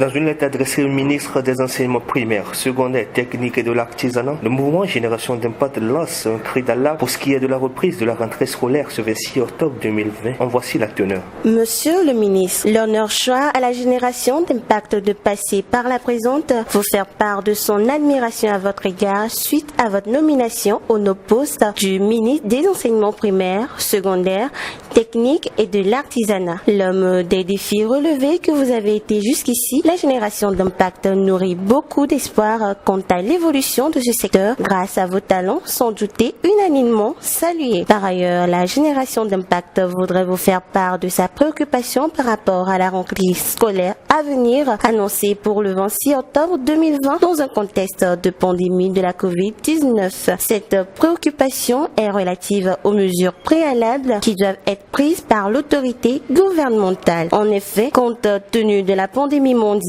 Dans une lettre adressée au ministre des Enseignements primaires, secondaires, techniques et de l'artisanat, le mouvement Génération d'Impact lance un cri d'alarme pour ce qui est de la reprise de la rentrée scolaire ce 26 octobre 2020. En voici la teneur. Monsieur le ministre, l'honneur choix à la Génération d'Impact de passer par la présente vous faire part de son admiration à votre égard suite à votre nomination au poste du ministre des Enseignements primaires, secondaires, techniques et de l'artisanat. L'homme des défis relevés que vous avez été jusqu'ici, la Génération d'Impact nourrit beaucoup d'espoir quant à l'évolution de ce secteur grâce à vos talents sans douter unanimement salués. Par ailleurs, la Génération d'Impact voudrait vous faire part de sa préoccupation par rapport à la rentrée scolaire à venir annoncée pour le 26 octobre 2020 dans un contexte de pandémie de la COVID-19. Cette préoccupation est relative aux mesures préalables qui doivent être prises par l'autorité gouvernementale. En effet, compte tenu de la pandémie mondiale,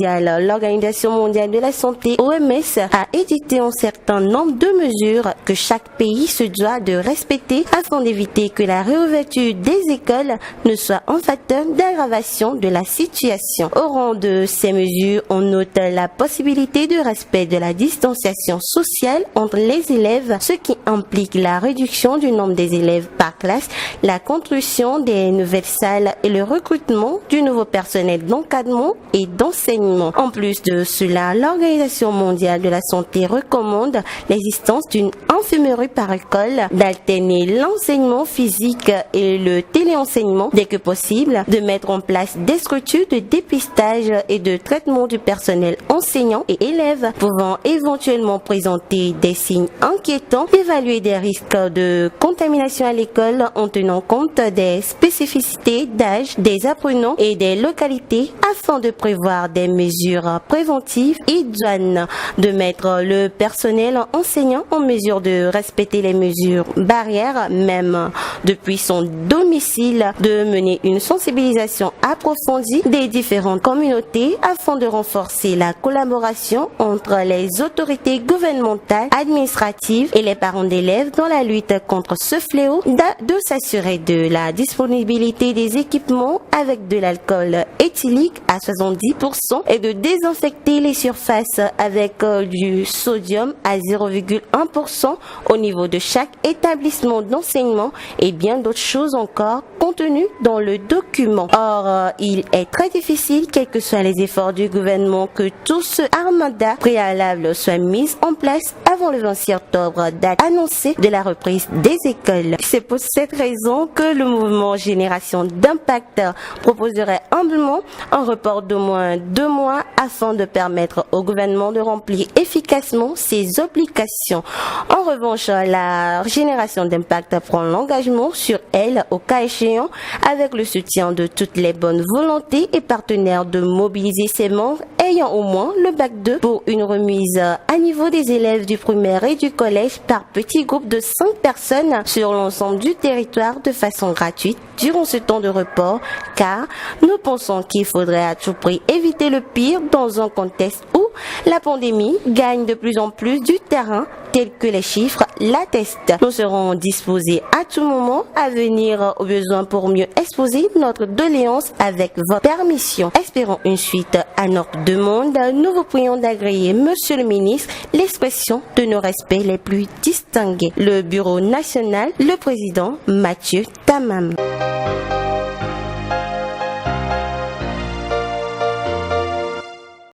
l'Organisation mondiale de la santé, OMS, a édicté un certain nombre de mesures que chaque pays se doit de respecter afin d'éviter que la réouverture des écoles ne soit un facteur d'aggravation de la situation. Au rang de ces mesures, on note la possibilité de respect de la distanciation sociale entre les élèves, ce qui implique la réduction du nombre des élèves par classe, la construction des nouvelles salles et le recrutement du nouveau personnel d'encadrement et d'enseignement. En plus de cela, l'Organisation mondiale de la santé recommande l'existence d'une infirmerie par école, d'alterner l'enseignement physique et le téléenseignement dès que possible, de mettre en place des structures de dépistage et de traitement du personnel enseignant et élèves pouvant éventuellement présenter des signes inquiétants, d'évaluer des risques de contamination à l'école en tenant compte des spécificités d'âge des apprenants et des localités afin de prévoir des mesures préventives idoines, de mettre le personnel enseignant en mesure de respecter les mesures barrières même depuis son domicile, de mener une sensibilisation approfondie des différentes communautés afin de renforcer la collaboration entre les autorités gouvernementales, administratives et les parents d'élèves dans la lutte contre ce fléau, de s'assurer de la disponibilité des équipements avec de l'alcool éthylique à 70% et de désinfecter les surfaces avec du sodium à 0,1% au niveau de chaque établissement d'enseignement et bien d'autres choses encore contenues dans le document. Or, il est très difficile, quels que soient les efforts du gouvernement, que tout ce armada préalable soit mis en place avant le 26 octobre, date annoncée de la reprise des écoles. C'est pour cette raison que le mouvement Génération d'Impact proposerait humblement un report d'au moins 2 mois afin de permettre au gouvernement de remplir efficacement ses obligations. En revanche, la Génération d'Impact prend l'engagement sur elle, au cas échéant, avec le soutien de toutes les bonnes volontés et partenaires, de mobiliser ses membres ayant au moins le bac 2 pour une remise à niveau des élèves du primaire et du collège par petits groupes de 5 personnes sur l'ensemble du territoire de façon gratuite durant ce temps de report, car nous pensons qu'il faudrait à tout prix éviter le pire dans un contexte où la pandémie gagne de plus en plus du terrain tel que les chiffres l'attestent. Nous serons disposés à tout moment à venir au besoin pour mieux exposer notre doléance avec votre permission. Espérons une suite à notre demande. Nous vous prions d'agréer, Monsieur le ministre, l'expression de nos respects les plus distingués. Le Bureau national, le président Mathieu Tamam.